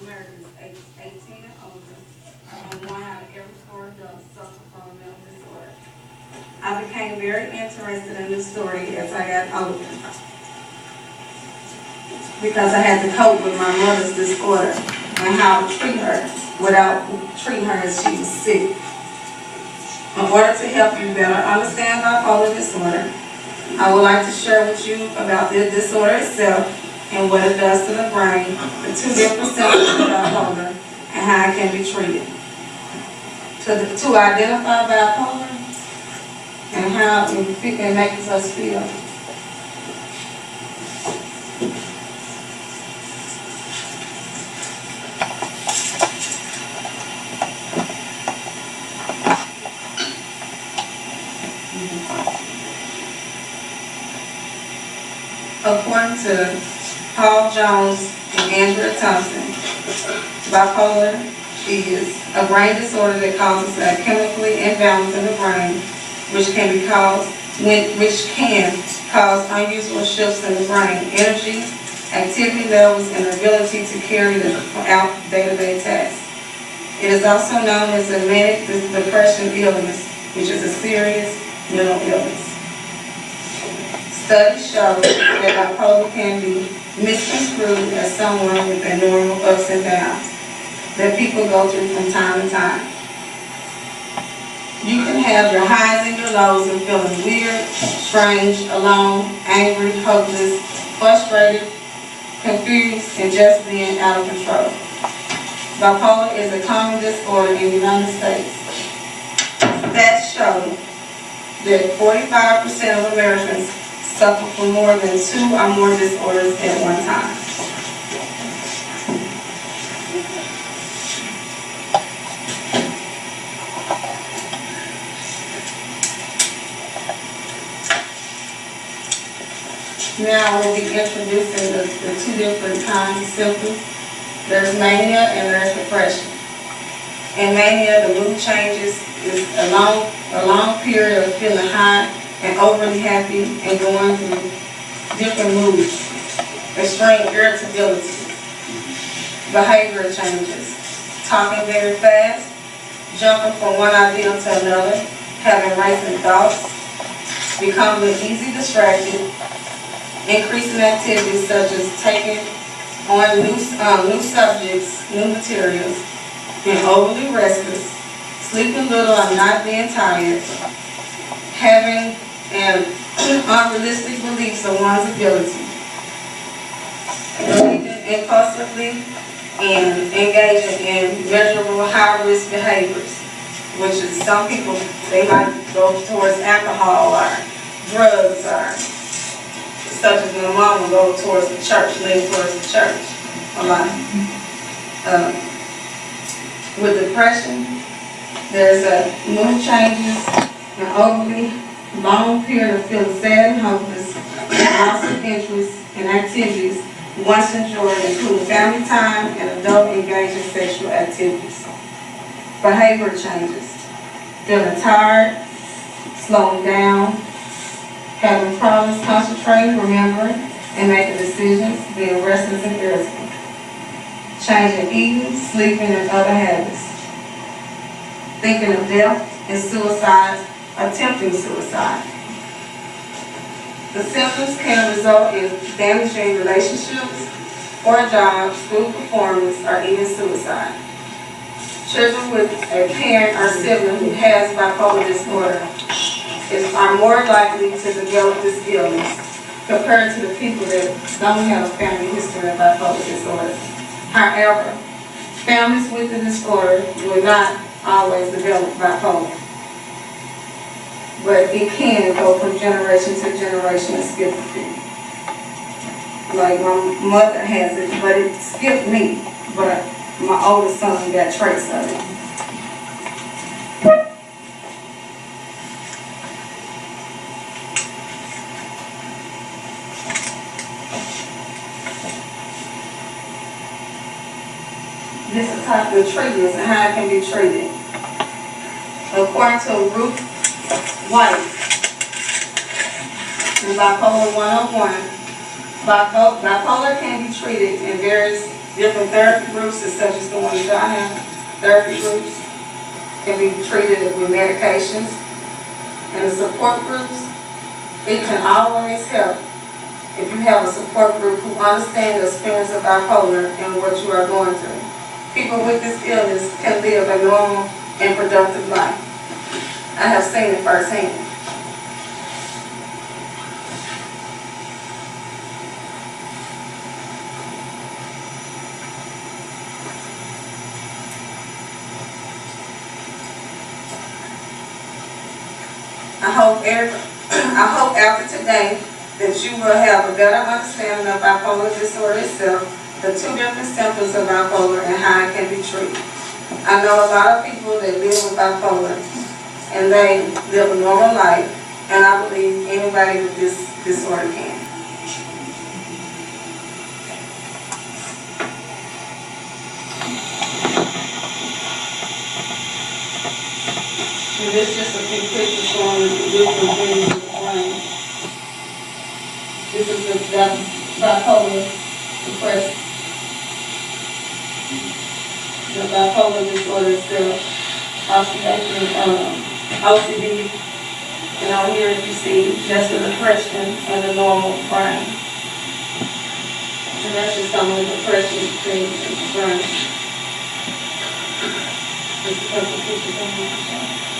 Americans aged 18 and older, and 1 out of every 4 adults suffer from a mental disorder. I became very interested in this story as I got older because I had to cope with my mother's disorder and how to treat her without treating her as she was sick. In order to help you better understand bipolar disorder, I would like to share with you about the disorder itself and what it does to the brain, the 2 different symptoms of bipolar, and how it can be treated. To identify bipolar and how it makes us feel. According to Paul Jones and Andrea Thompson, bipolar is a brain disorder that causes a chemical imbalance in the brain, which can cause unusual shifts in the brain energy, activity levels, and ability to carry out day-to-day tasks. It is also known as a manic depression illness, which is a serious mental illness. Studies show that bipolar can be misconstrued as someone with abnormal ups and downs that people go through from time to time. You can have your highs and your lows and feeling weird, strange, alone, angry, hopeless, frustrated, confused, and just being out of control. Bipolar is a common disorder in the United States. Stats show that 45% of Americans suffer from more than 2 or more disorders at one time. Now we'll be introducing the 2 different kinds of symptoms. There's mania and there's depression. In mania, the mood changes is a long period of feeling high and overly happy and going through different moods. Extreme irritability, behavior changes, talking very fast, jumping from one idea to another, having racing thoughts, becoming easily distracted, increasing activities such as taking on new subjects, new materials, being overly restless, sleeping little and not being tired, having an unrealistic beliefs of one's ability, believing impulsively, and engaging in measurable high-risk behaviors, which is some people, they might go towards alcohol or drugs or such as my mom will go towards the church, lean towards the church a lot. With depression, there's mood changes, an overly long period of feeling sad and hopeless, loss of interest in activities once enjoyed, including family time and adult engaged in sexual activities. Behavior changes, feeling tired, slowing down, having problems concentrating, remembering, and making decisions, being restless and irritable. Changing eating, sleeping, and other habits. Thinking of death and suicide, attempting suicide. The symptoms can result in damaging relationships, poor jobs, school performance, or even suicide. Children with a parent or sibling who has bipolar disorder are more likely to develop this illness compared to the people that don't have a family history of bipolar disorder. However, families with the disorder will not always develop bipolar, but it can go from generation to generation and skip a few. Like my mother has it, but it skipped me, but my oldest son got traits of it. This is how the treatments and how it can be treated. According to Ruth White, in Bipolar 101, bipolar can be treated in various Different therapy groups, such as the ones that I have, therapy groups can be treated with medications. And the support groups, it can always help if you have a support group who understands the experience of bipolar and what you are going through. People with this illness can live a normal and productive life. I have seen it firsthand. I hope after today that you will have a better understanding of bipolar disorder itself, the two different symptoms of bipolar, and how it can be treated. I know a lot of people that live with bipolar, and they live a normal life, and I believe anybody with this disorder can. And this is just a few pictures showing the different things in the brain. This is the bipolar depression. The bipolar disorder itself, OCD, and on here you see that's the depression and the normal brain. And that's just some of the depression things in the brain. Just a couple of pictures on here.